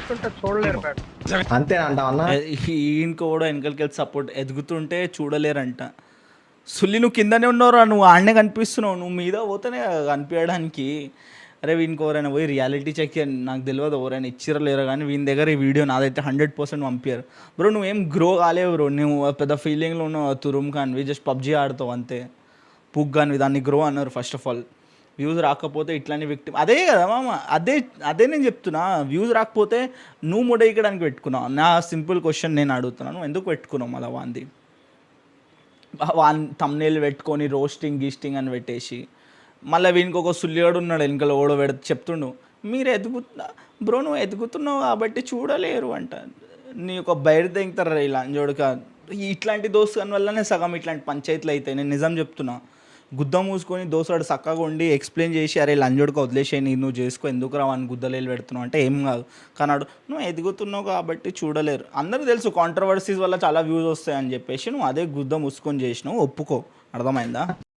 ఎదుగుతుంటే చూడలేరు మేడం. అంతేనంట అన్న. ఈయనకి కూడా వెనకలికి వెళ్ళి సపోర్ట్ ఎదుగుతుంటే చూడలేరంట. సుల్లి నువ్వు కిందనే ఉన్నావురా, నువ్వు ఆడనే కనిపిస్తున్నావు, నువ్వు మీద పోతేనే కనిపించడానికి. అరే వీనికి ఎవరైనా పోయి రియాలిటీ చెక్ నాకు తెలియదు ఎవరైనా ఇచ్చిరా లేరా, కానీ వీని దగ్గర ఈ వీడియో నాదైతే 100% పంపించారు. బ్రో నువ్వేం గ్రో కాలేవు బ్రో, నువ్వు పెద్ద ఫీలింగ్లో ఉన్నావు తురుమ్ కానివి, జస్ట్ పబ్జీ ఆడుతావు అంతే. పుగ్ కానివి దాన్ని గ్రో అన్నారు. ఫస్ట్ ఆఫ్ ఆల్ వ్యూస్ రాకపోతే ఇట్లానే విక్టిమ్, అదే కదా మామ, అదే నేను చెప్తున్నా. వ్యూస్ రాకపోతే నువ్వు ముడేయడానికి పెట్టుకున్నావు. నా సింపుల్ క్వశ్చన్ నేను అడుగుతున్నాను, నువ్వు ఎందుకు పెట్టుకున్నావు మళ్ళీ వాంది? వాన్ తమ్నేల్ పెట్టుకొని రోస్టింగ్ గీస్టింగ్ అని పెట్టేసి మళ్ళీ వీనికి ఒక సుల్లిగాడు ఉన్నాడు వెనకలో ఓడో చెప్తుండు మీరు బ్రో నువ్వు ఎదుగుతున్నావు కాబట్టి చూడలేరు అంట. నీ ఒక బయట తెంగుతారు ఇలా చూడక. ఇట్లాంటి దోస్తు వల్లనే సగం ఇట్లాంటి పంచాయతీలు అవుతాయి. నేను నిజం చెప్తున్నా. గుద్ద మూసుకొని దోసాడు చక్కగా ఉండి ఎక్స్ప్లెయిన్ చేసి అరే లంజోడుకు వదిలేసాయి నువ్వు చేసుకో, ఎందుకు రావని గుద్దలేలు పెడుతున్నావు అంటే ఏం కాదు. కానీ నువ్వు ఎదుగుతున్నావు కాబట్టి చూడలేరు. అందరికీ తెలుసు కాంట్రవర్సీస్ వల్ల చాలా వ్యూస్ వస్తాయని చెప్పేసి నువ్వు అదే గుద్ద మూసుకొని చేసినావు, ఒప్పుకో. అర్థమైందా?